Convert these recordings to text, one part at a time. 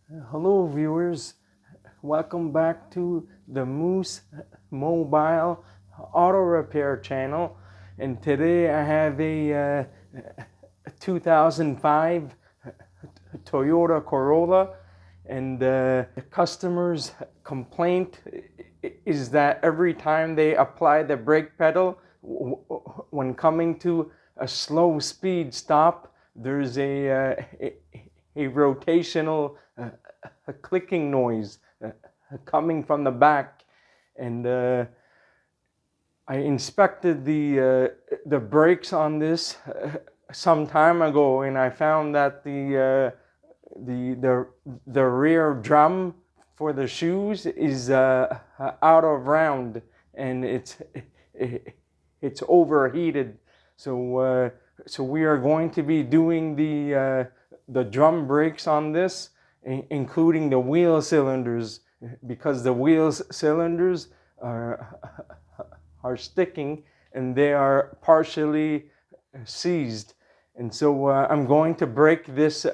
Hello viewers, welcome back to the Moose Mobile Auto Repair channel, and today I have a 2005 Toyota Corolla, and the customer's complaint is that every time they apply the brake pedal when coming to a slow speed stop, there's a rotational a clicking noise coming from the back, and I inspected the brakes on this some time ago, and I found that the rear drum for the shoes is out of round, and it's overheated. So we are going to be doing the drum brakes on this, including the wheel cylinders, because the wheel cylinders are sticking and they are partially seized. And so I'm going to break this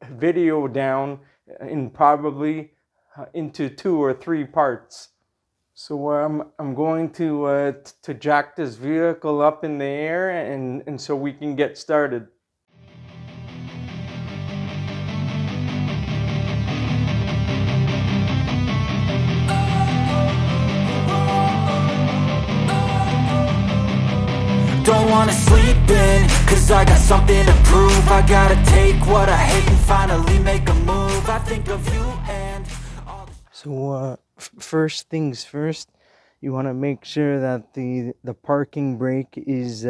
video down in probably into 2 or 3 parts. So I'm going to jack this vehicle up in the air, and so we can get started. Don't wanna sleep in, cause I got something to prove. I gotta take what I hate and finally make a move. I think of you and all the... So first things first, you want to make sure that the parking brake is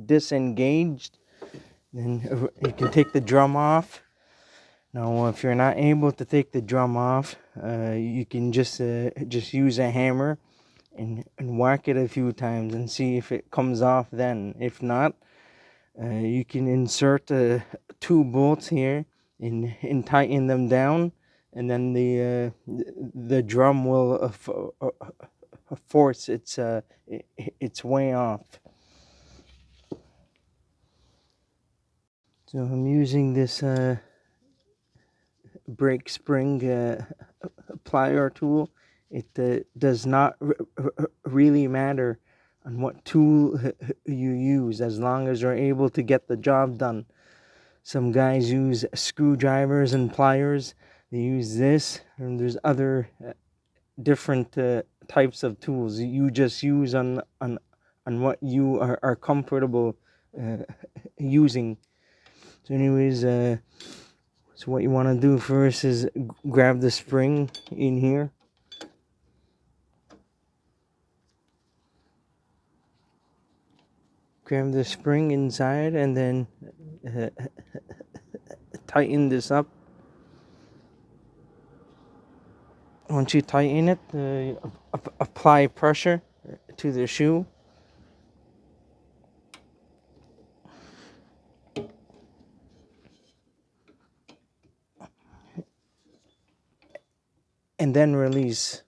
disengaged. Then you can take the drum off. Now, if you're not able to take the drum off, you can just use a hammer and whack it a few times and see if it comes off then. If not, you can insert 2 bolts here and tighten them down, and then the drum will force its way off. So I'm using this brake spring plier tool. It does not really matter on what tool you use, as long as you're able to get the job done. Some guys use screwdrivers and pliers. They use this, and there's other different types of tools. You just use on what you are comfortable using. So anyways, so what you want to do first is grab the spring in here. Grab the spring inside, and then tighten this up. Once you tighten it, apply pressure to the shoe. And then release.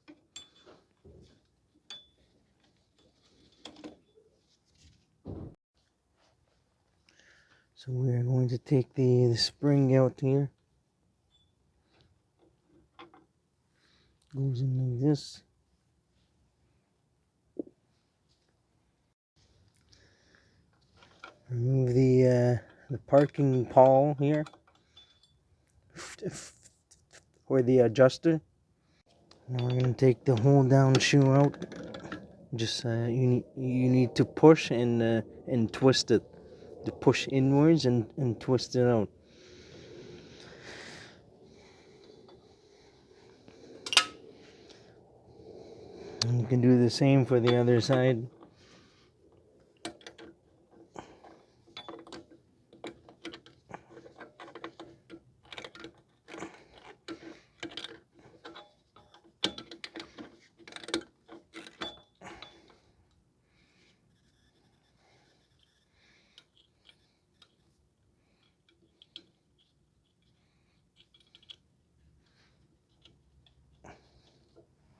So we're going to take the spring out here. Goes in like this. Remove the parking pawl here, or the adjuster. Now we're going to take the hold down shoe out. Just you need to push and twist it. To push inwards and twist it out. And you can do the same for the other side.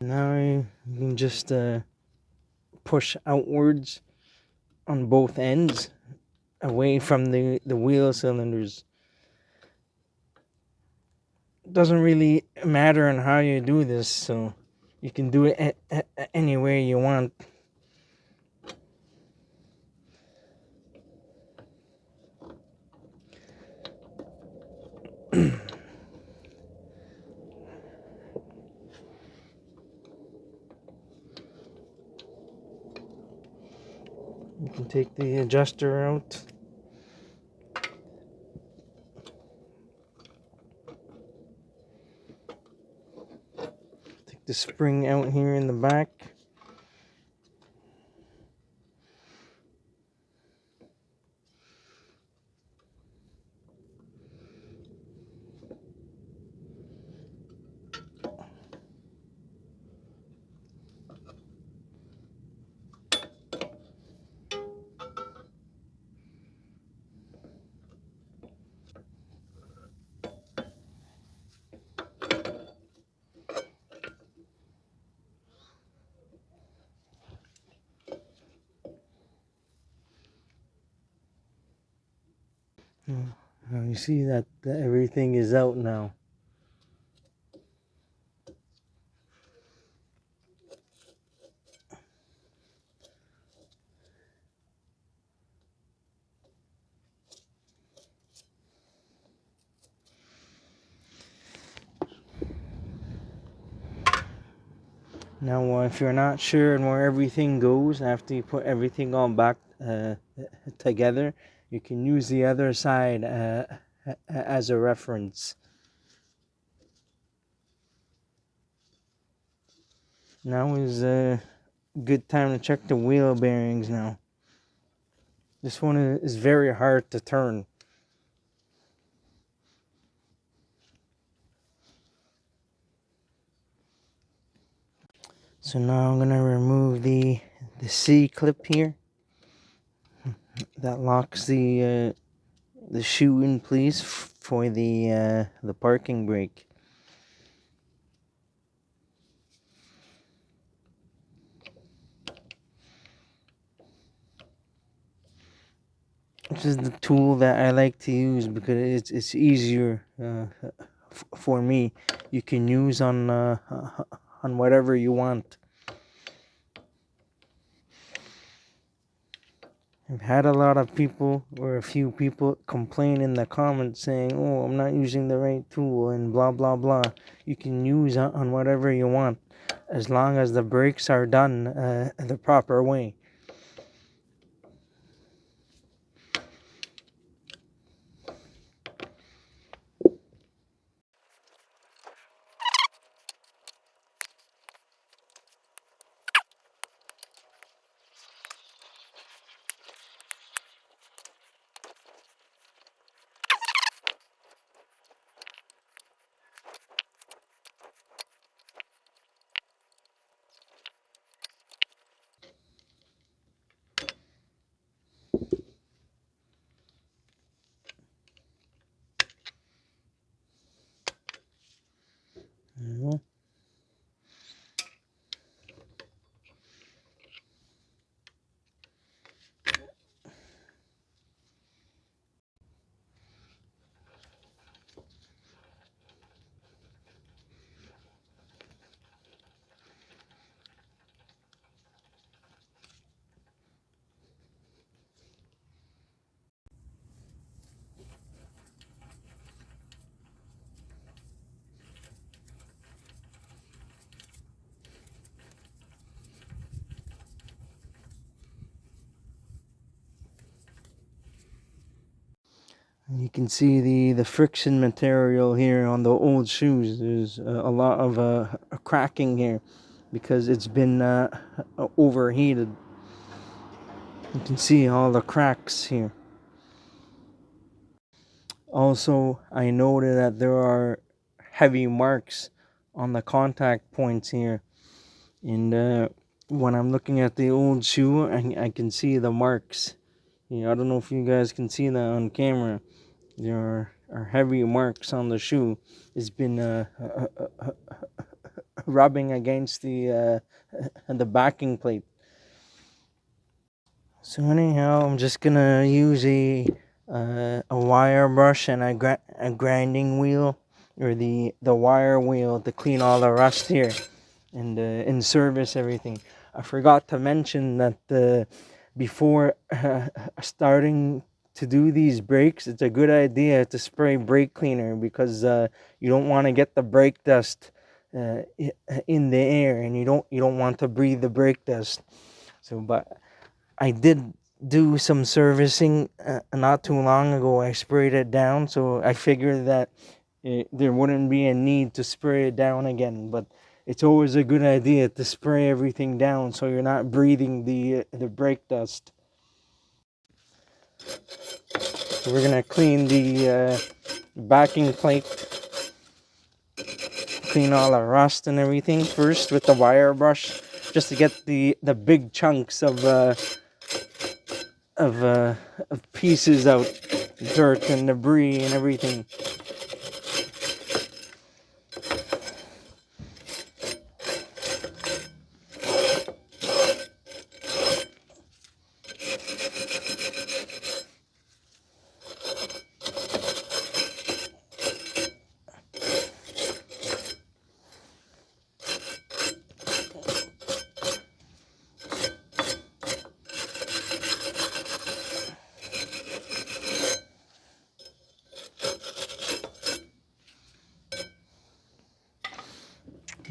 Now you can just push outwards on both ends, away from the wheel cylinders. doesn't really matter on how you do this, so you can do it any way you want. You can take the adjuster out. Take the spring out here in the back. Now you see that everything is out now. Now, if you're not sure on where everything goes after you put everything all back together, you can use the other side as a reference. Now is a good time to check the wheel bearings now. This one is very hard to turn. So now I'm gonna remove the C clip here that locks the shoe in place for the parking brake. This is the tool that I like to use because it's easier for me. You can use on whatever you want. I've had a lot of people or a few people complain in the comments saying, "Oh, I'm not using the right tool," and blah blah blah. You can use on whatever you want as long as the brakes are done the proper way. Mhm. You can see the friction material here on the old shoes. There's a lot of cracking here because it's been overheated. You can see all the cracks here. Also, I noted that there are heavy marks on the contact points here. And when I'm looking at the old shoe, I can see the marks. I don't know if you guys can see that on camera. There are heavy marks on the shoe. It's been rubbing against the backing plate. So anyhow, I'm just gonna use a wire brush and a grinding wheel or the wire wheel to clean all the rust here and service everything. I forgot to mention that before starting to do these brakes, it's a good idea to spray brake cleaner, because you don't want to get the brake dust in the air, and you don't want to breathe the brake dust. So, but I did do some servicing not too long ago. I sprayed it down, so I figured that there wouldn't be a need to spray it down again. But it's always a good idea to spray everything down so you're not breathing the brake dust. So we're gonna clean the backing plate, clean all the rust and everything first with the wire brush, just to get the big chunks of pieces out, dirt and debris and everything.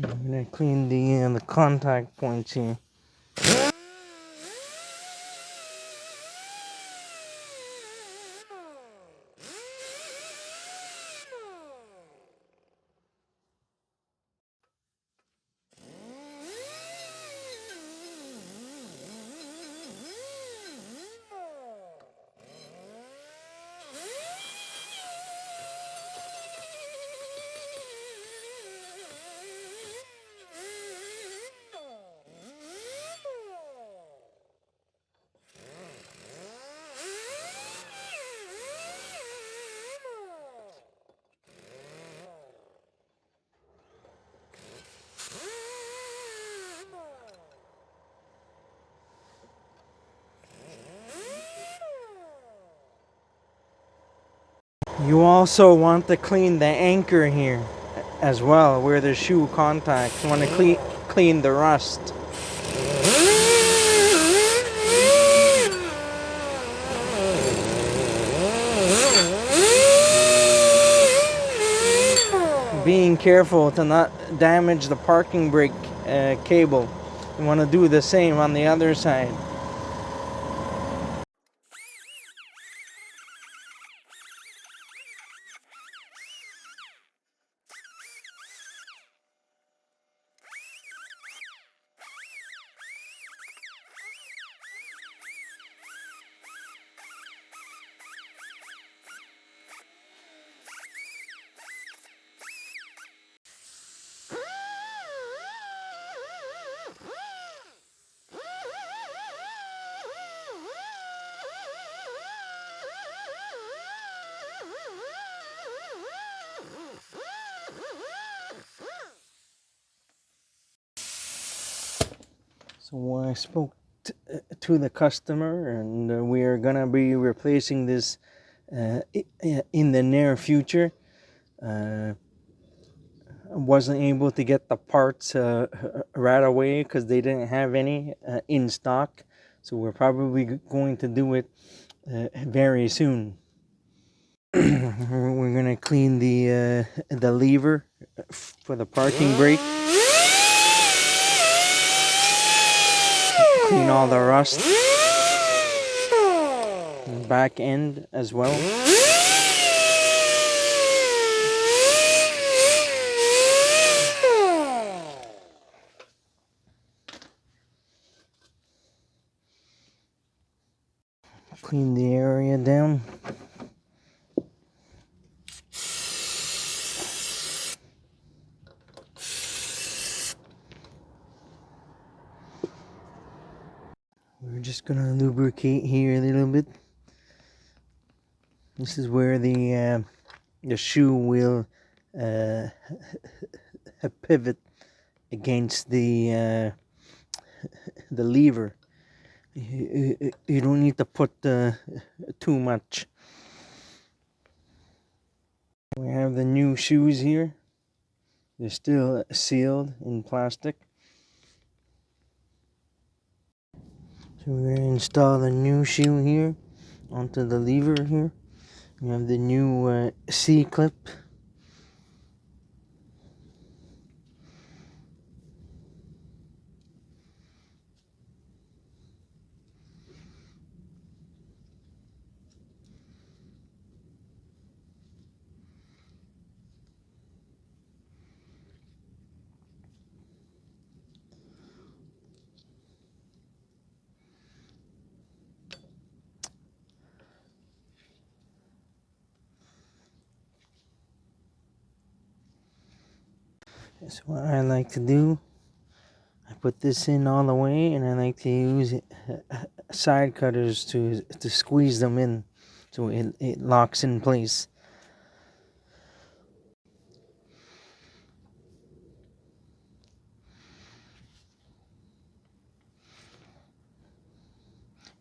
I'm gonna clean the contact points here. You also want to clean the anchor here as well, where the shoe contacts. You want to clean the rust. Being careful to not damage the parking brake cable. You want to do the same on the other side. So I spoke to the customer, and we are gonna be replacing this in the near future. I wasn't able to get the parts right away because they didn't have any in stock. So we're probably going to do it very soon. We're gonna clean the lever for the parking brake. Clean all the rust. Back end as well. Clean the area down. We're just gonna lubricate here a little bit. This is where the shoe will pivot against the lever. You don't need to put too much. We have the new shoes here. They're still sealed in plastic. So we're going to install the new shoe here onto the lever here. We have the new C-clip. So what I like to do, I put this in all the way, and I like to use side cutters to squeeze them in so it locks in place.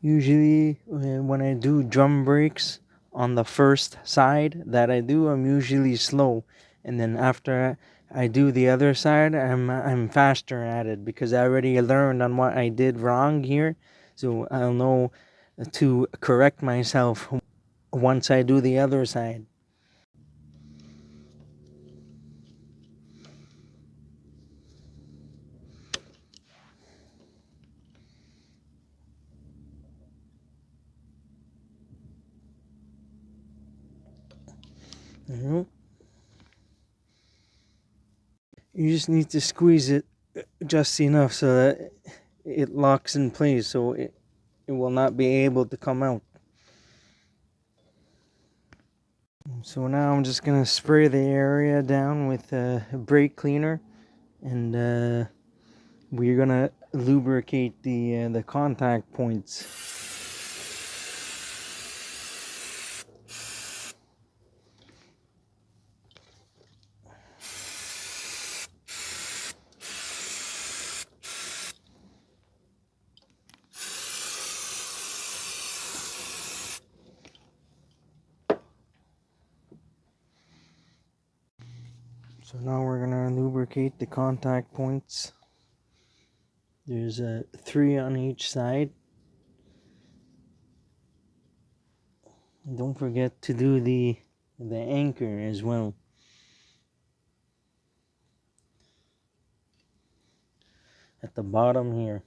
Usually when I do drum brakes on the first side that I do, I'm usually slow, and then after I do the other side, I'm faster at it because I already learned on what I did wrong here, so I'll know to correct myself once I do the other side. Mhm. You just need to squeeze it just enough so that it locks in place, so it will not be able to come out. So now I'm just gonna spray the area down with brake cleaner, and we're gonna lubricate the contact points. So now we're gonna lubricate the contact points. There's 3 on each side. And don't forget to do the anchor as well. At the bottom here.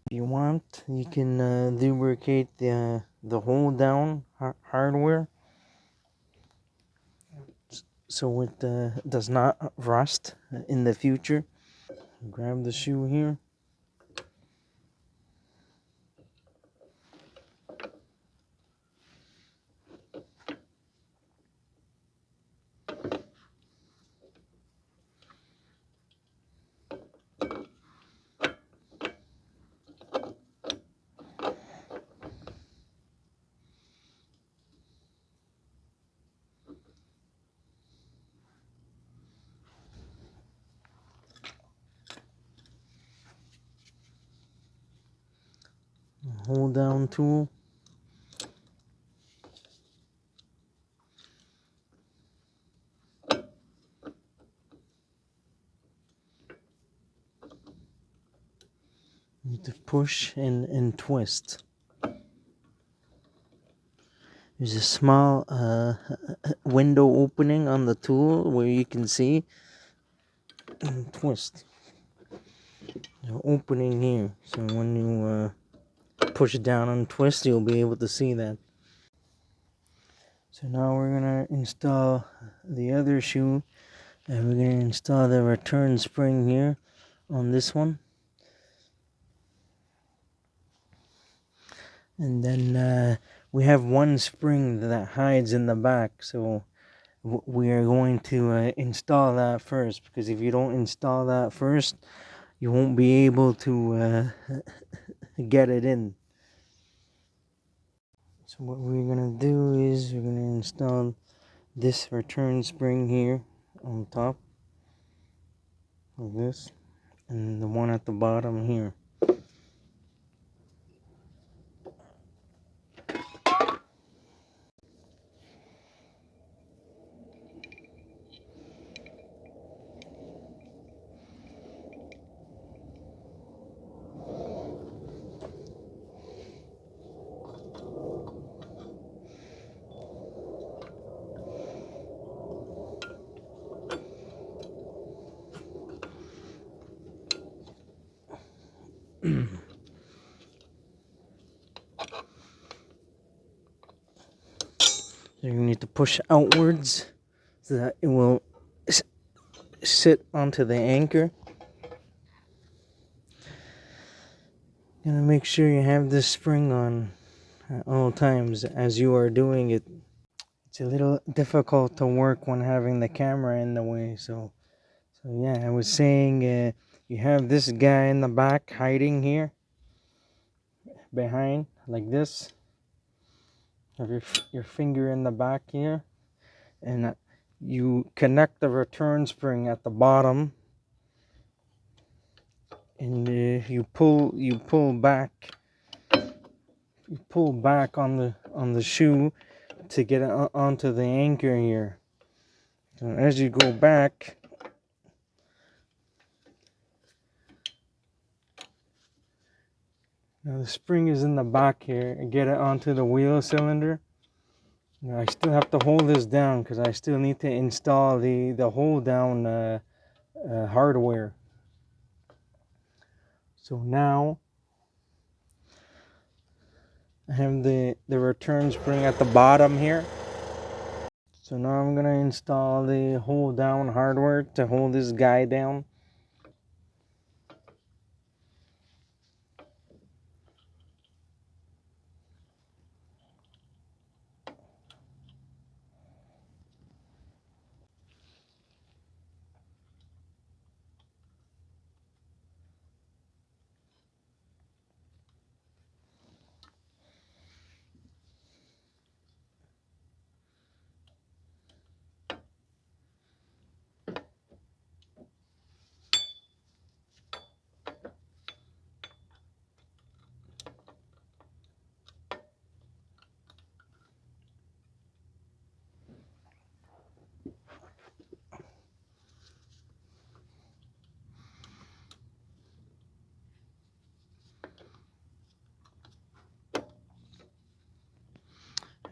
If you want, you can lubricate the hold down hardware so it does not rust in the future. Grab the shoe here. Hold down tool. You need to push and twist. There's a small window opening on the tool where you can see and twist. There's an opening here, so when you push it down and twist, you'll be able to see that. So now we're gonna install the other shoe, and we're gonna install the return spring here on this one. And then we have one spring that hides in the back, so we are going to install that first, because if you don't install that first, you won't be able to get it in. So what we're gonna do is we're gonna install this return spring here on top of this, and the one at the bottom here. So you need to push outwards so that it will sit onto the anchor. Gotta make sure you have this spring on at all times as you are doing it. It's a little difficult to work when having the camera in the way. So yeah, I was saying you have this guy in the back hiding here behind like this. Have your finger in the back here, and you connect the return spring at the bottom, and you pull back on the shoe to get it onto the anchor here. So as you go back, now the spring is in the back here, and get it onto the wheel cylinder. Now I still have to hold this down because I still need to install the hold down hardware. So now I have the return spring at the bottom here. So now I'm gonna install the hold down hardware to hold this guy down.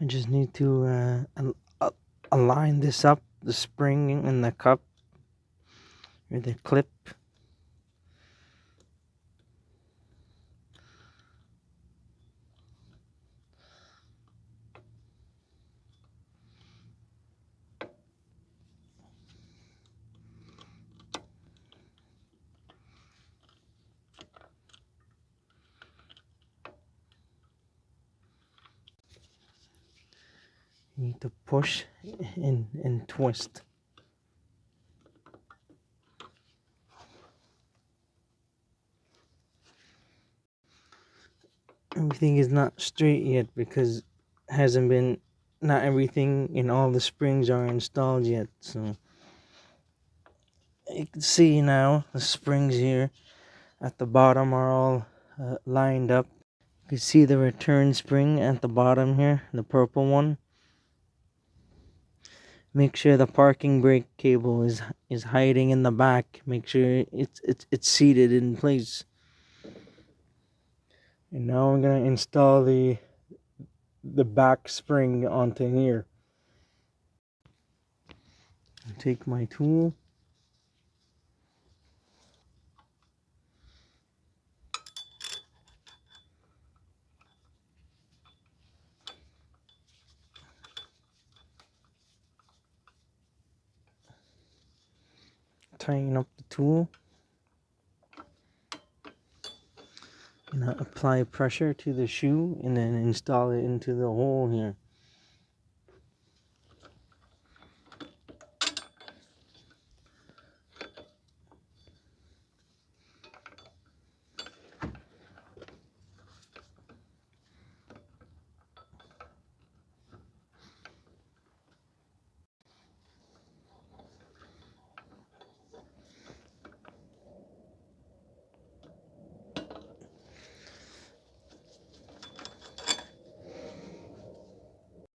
I just need to align this up, the spring in the cup with the clip. You need to push and twist. Everything is not straight yet because not everything in all the springs are installed yet. So you can see now the springs here at the bottom are all lined up. You can see the return spring at the bottom here, the purple one. Make sure the parking brake cable is hiding in the back. Make sure it's seated in place. And now I'm gonna install the back spring onto here. Take my tool. tighten up the tool. And apply pressure to the shoe and then install it into the hole here.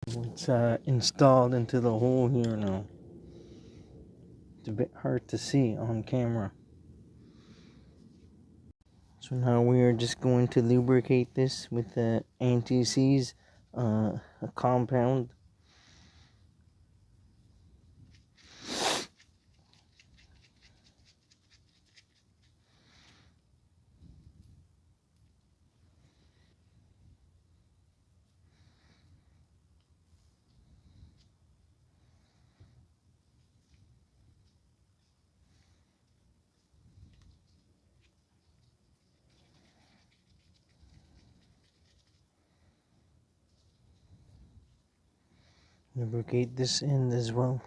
It's installed into the hole here now. It's a bit hard to see on camera. So now we are just going to lubricate this with the anti-seize compound. Lubricate this end as well.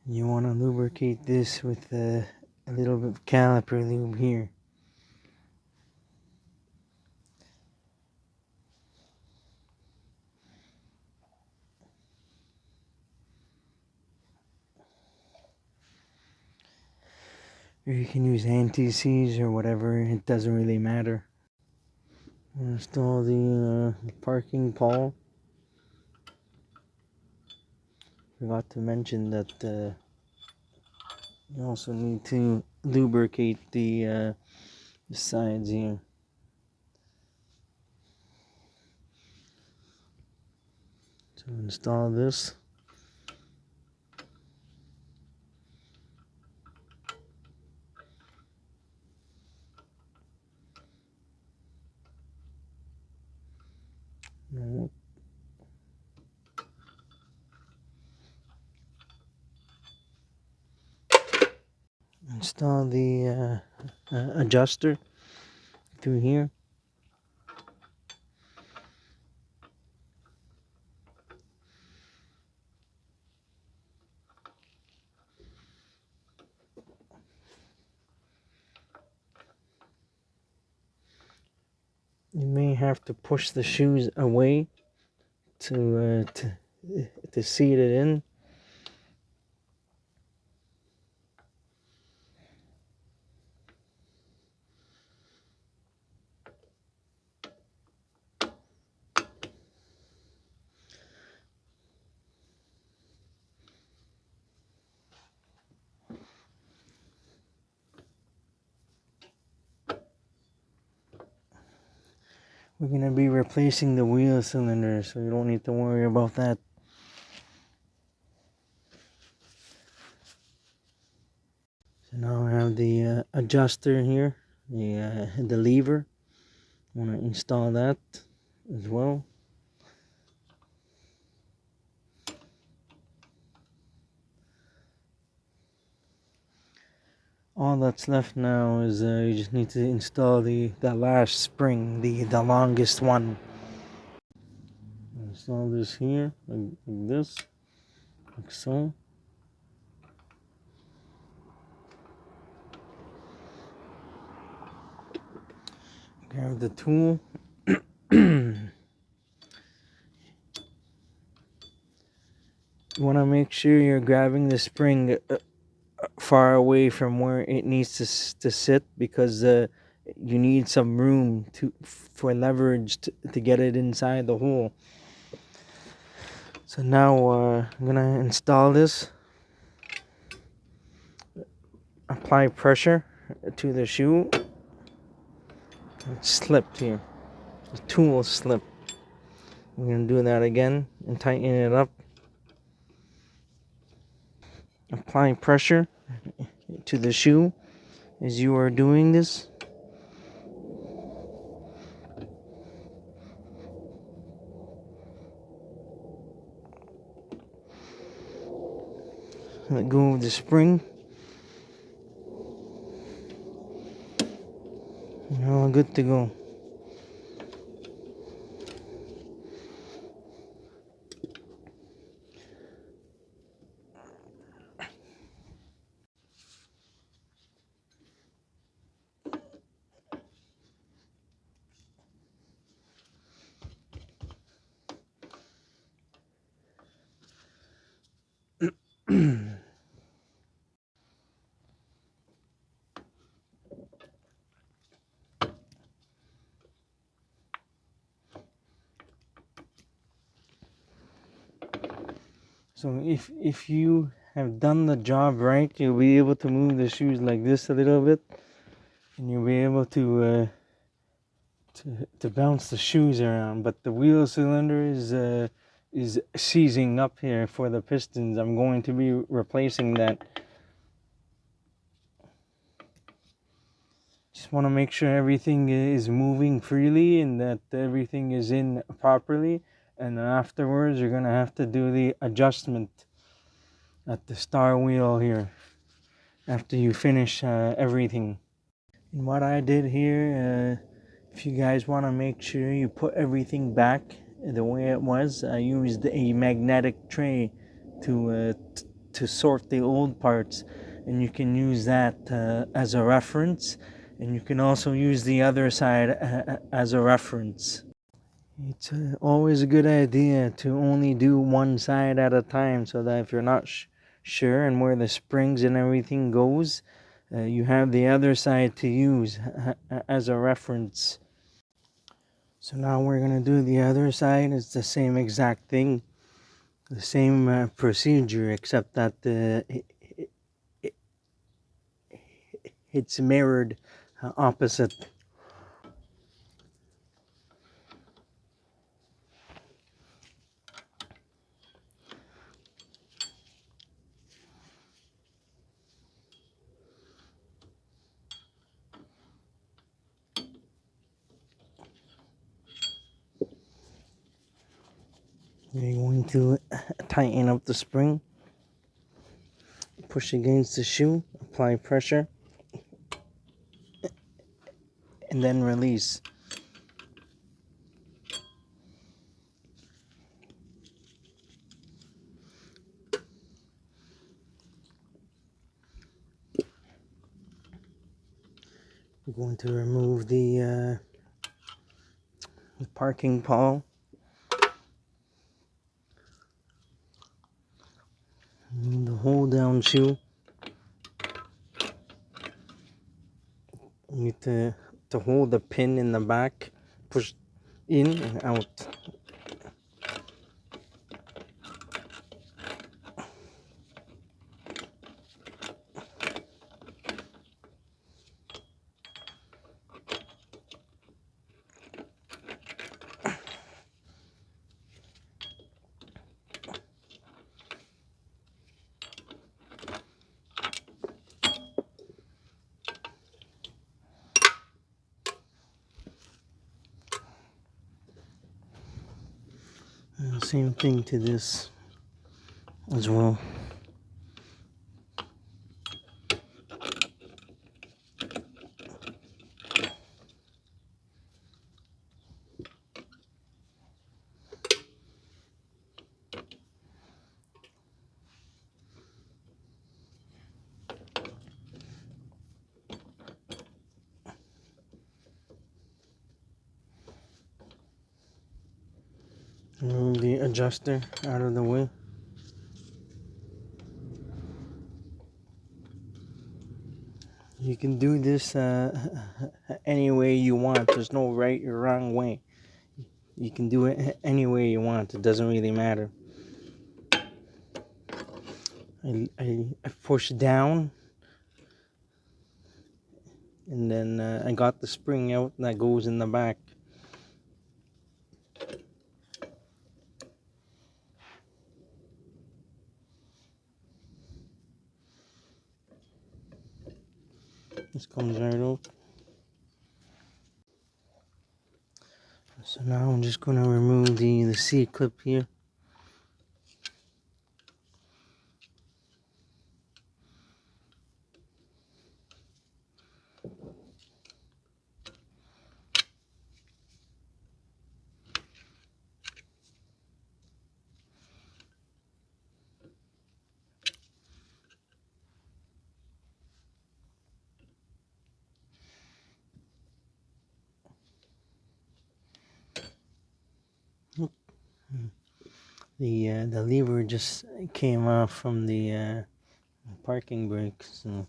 You want to lubricate this with a little bit of caliper lube here. Or you can use anti-seize or whatever, it doesn't really matter. Install the parking pole. Forgot to mention that you also need to lubricate the sides here. So install this. Install the adjuster through here. You may have to push the shoes away to seat it in. We're going to be replacing the wheel cylinder, so you don't need to worry about that. So now I have the adjuster here, the lever. I want to install that as well. All that's left now is you just need to install the last spring, the longest one. Install this here, like this, like so. Grab the tool. You want to make sure you're grabbing the spring far away from where it needs to sit, because you need some room for leverage to get it inside the hole. So now I'm gonna install this. Apply pressure to the shoe. It slipped here. The tool slipped. I'm gonna do that again and tighten it up. Apply pressure to the shoe as you are doing this. Let go of the spring. You're all good to go. So if you have done the job right, you'll be able to move the shoes like this a little bit, and you'll be able to bounce the shoes around. But the wheel cylinder is seizing up here for the pistons. I'm going to be replacing that. Just want to make sure everything is moving freely and that everything is in properly. And then afterwards, you're gonna have to do the adjustment at the star wheel here after you finish everything. And what I did here, if you guys want to make sure you put everything back the way it was, I used a magnetic tray to sort the old parts, and you can use that as a reference, and you can also use the other side as a reference. It's always a good idea to only do one side at a time, so that if you're not sure and where the springs and everything goes, you have the other side to use as a reference. So now we're gonna do the other side. It's the same exact thing, the same procedure, except that it's mirrored opposite. You're going to tighten up the spring, push against the shoe, apply pressure, and then release. We're going to remove the parking pole, the hold down shoe. You need to hold the pin in the back, push in and out. And same thing to this as well. Remove the adjuster out of the way. You can do this any way you want. There's no right or wrong way. You can do it any way you want. It doesn't really matter. I pushed down, and then I got the spring out that goes in the back. This comes right out. So now I'm just going to remove the C-clip here. The lever just came off from the parking brake, so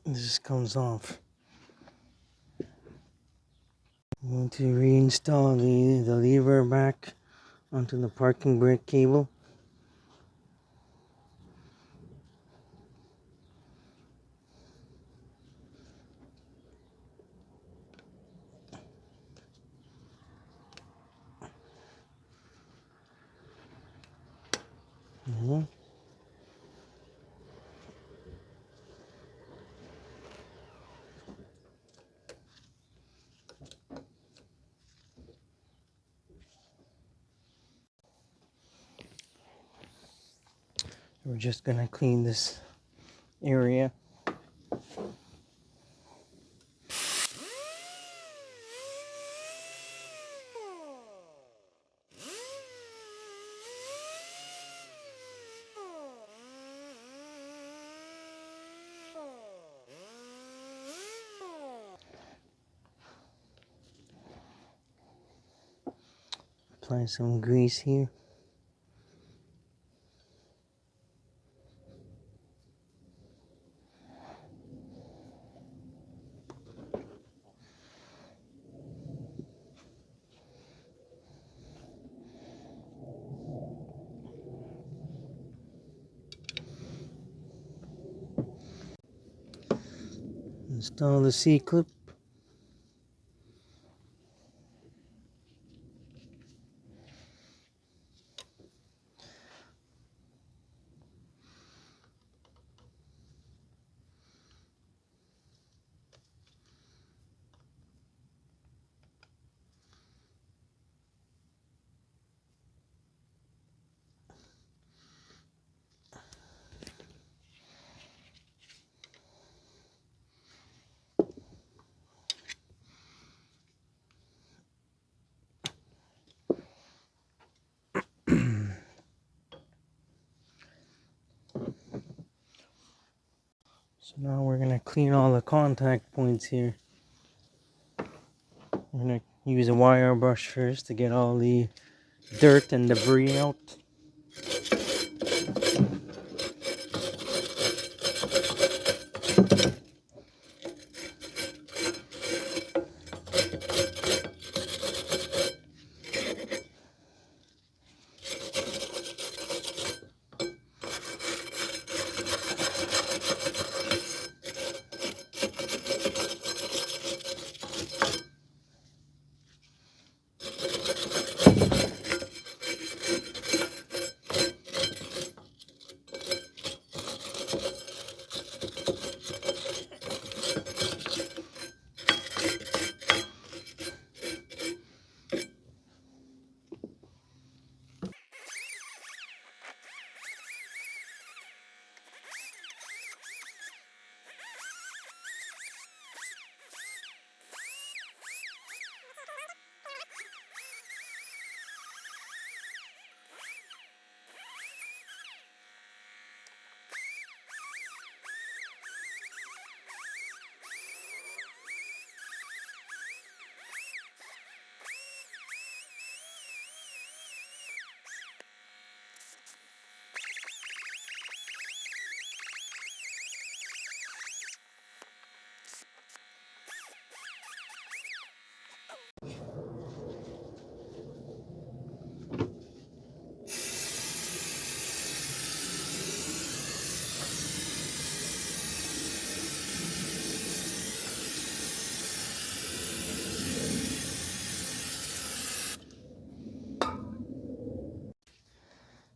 this comes off. I'm going to reinstall the lever back onto the parking brake cable. Mm-hmm. We're just gonna clean this area. Apply some grease here. Install the C-clip. So now we're gonna clean all the contact points here. We're gonna use a wire brush first to get all the dirt and debris out.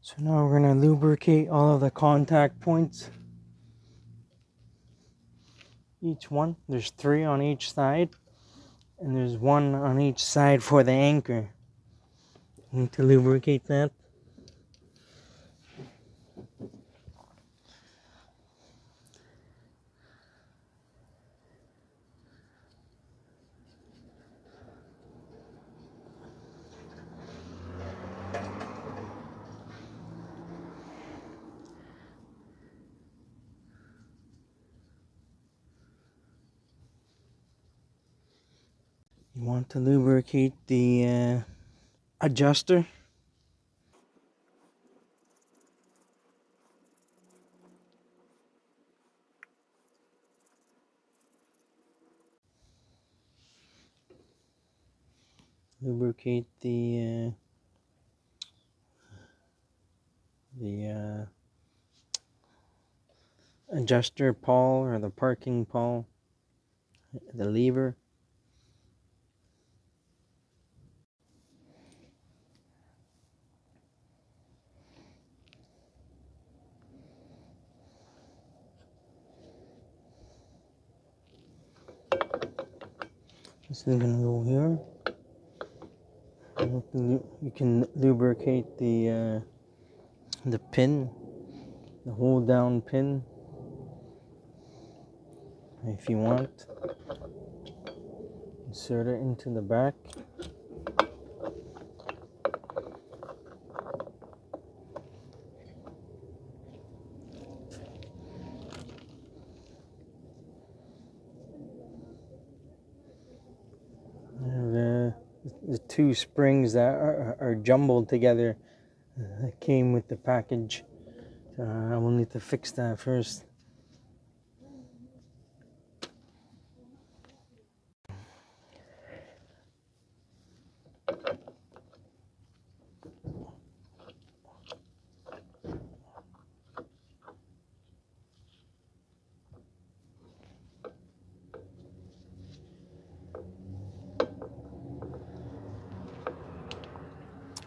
So now we're going to lubricate all of the contact points. Each one. There's 3 on each side. And there's 1 on each side for the anchor. Need to lubricate that. You want to lubricate the adjuster. Lubricate the adjuster pawl or the parking pawl, the lever. This is gonna go here. You can lubricate the pin, the hold down pin, if you want. Insert it into the back. The 2 springs that are jumbled together that came with the package. I will need to fix that first.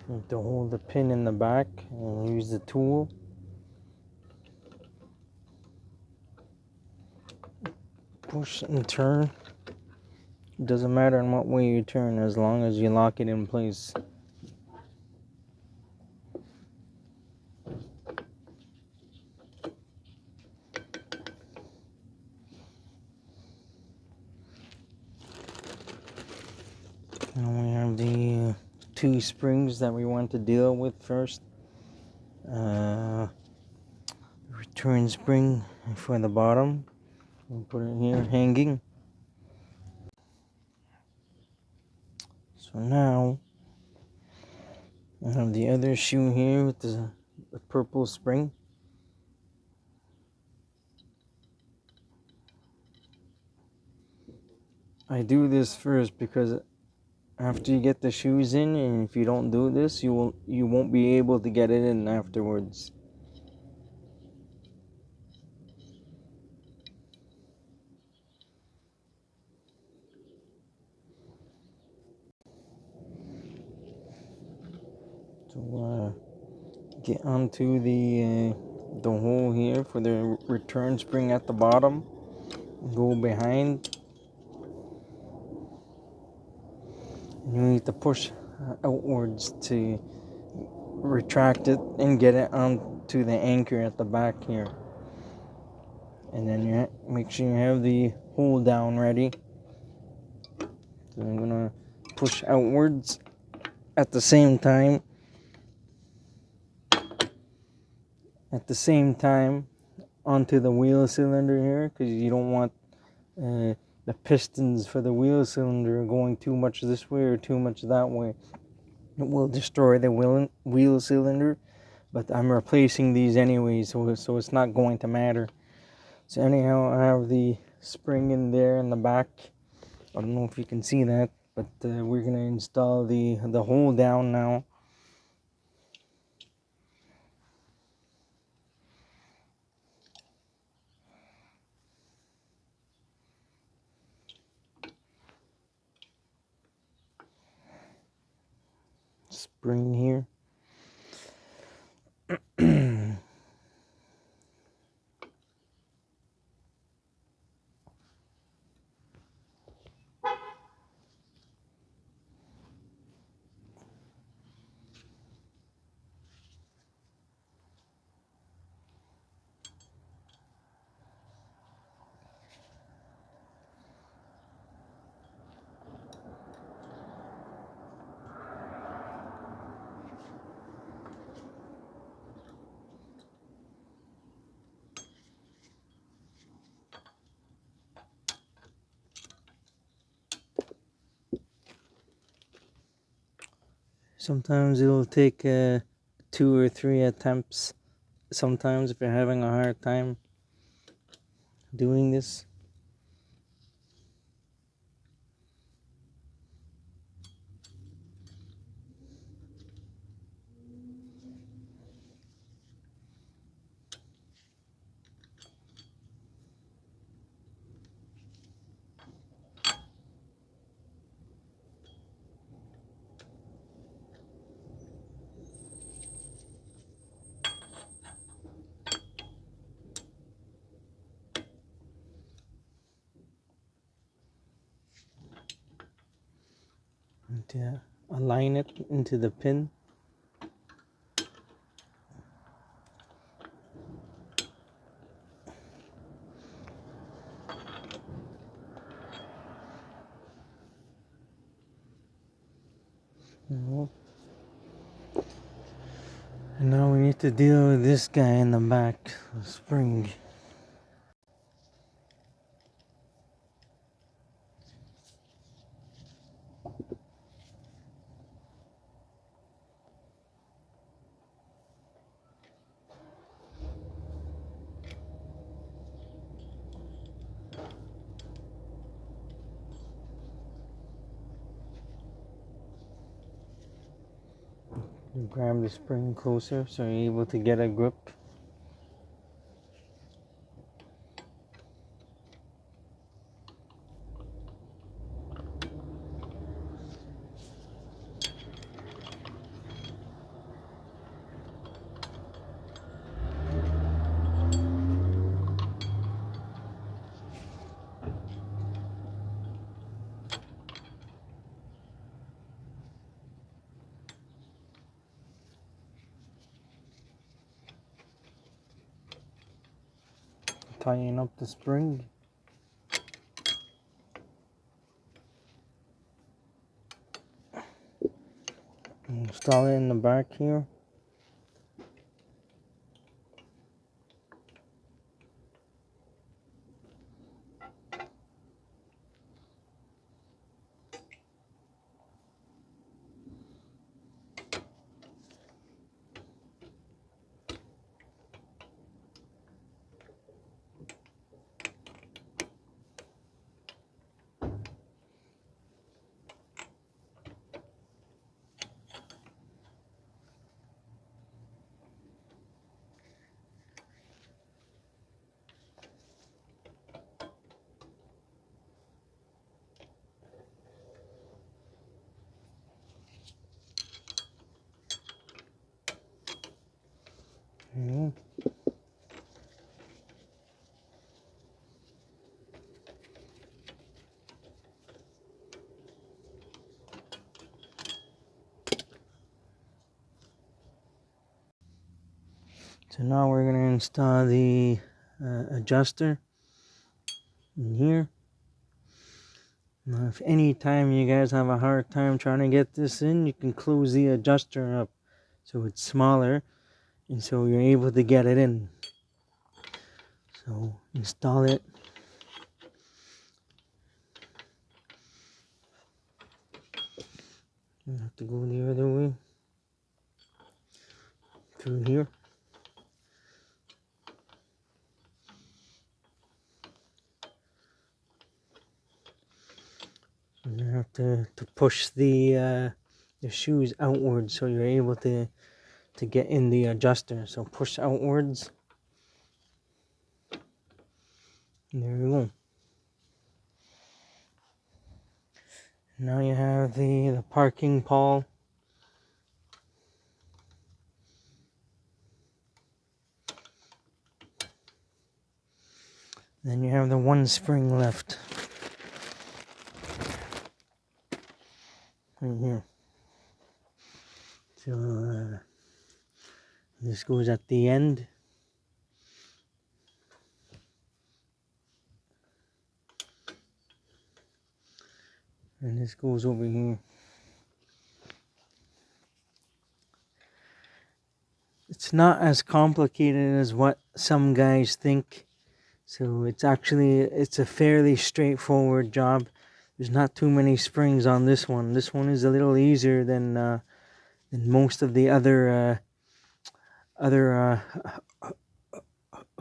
Need to hold the pin in the back and use the tool. Push and turn. It doesn't matter in what way you turn as long as you lock it in place. Now we have the 2 springs that we want to deal with first. Return spring for the bottom. We'll put it here hanging. So now I have the other shoe here with the purple spring. I do this first because after you get the shoes in, and if you don't do this, you won't be able to get it in afterwards. So get onto the hole here for the return spring at the bottom. Go behind. You need to push outwards to retract it and get it onto the anchor at the back here. And then you make sure you have the hole down ready. So I'm gonna push outwards at the same time. Onto the wheel cylinder here, because you don't want the pistons for the wheel cylinder going too much this way or too much that way. It will destroy the wheel cylinder, but I'm replacing these anyway, so it's not going to matter. So anyhow, I have the spring in there in the back. I don't know if you can see that, but we're gonna install the hole down now. Spring here. Sometimes it'll take 2 or 3 attempts. Sometimes if you're having a hard time doing this. And align it into the pin. And now we need to deal with this guy in the back, the spring. You grab the spring closer so you're able to get a grip. Tying up the spring. Install it in the back here. So now we're going to install the adjuster in here. Now if any time you guys have a hard time trying to get this in, you can close the adjuster up so it's smaller and so you're able to get it in. So install it. You have to go the other way through here. You have to push the shoes outwards so you're able to get in the adjuster. So push outwards. And there you go. Now you have the parking pole. Then you have the one spring left. Right here. So this goes at the end. And this goes over here. It's not as complicated as what some guys think. So it's a fairly straightforward job. There's not too many springs on this one. This one is a little easier than most of the other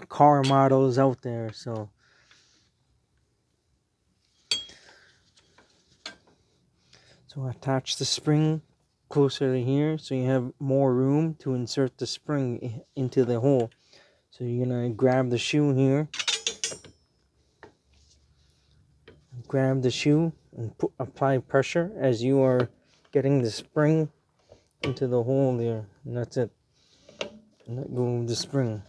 car models out there. So attach the spring closer to here so you have more room to insert the spring into the hole. So you're gonna grab the shoe here, grab the shoe and apply pressure as you are getting the spring into the hole there, and that's it. And let go of the spring.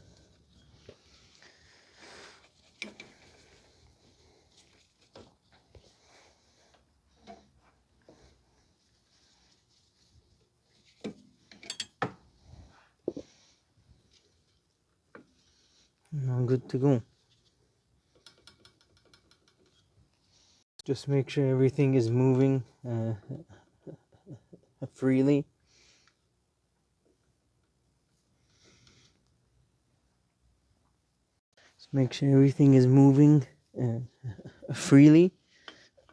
Now good to go. Just make sure everything is moving freely. Just make sure everything is moving freely.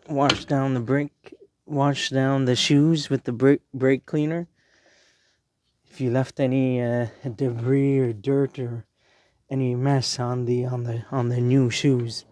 Wash down the shoes with the brake cleaner. If you left any debris or dirt or any mess on the new shoes,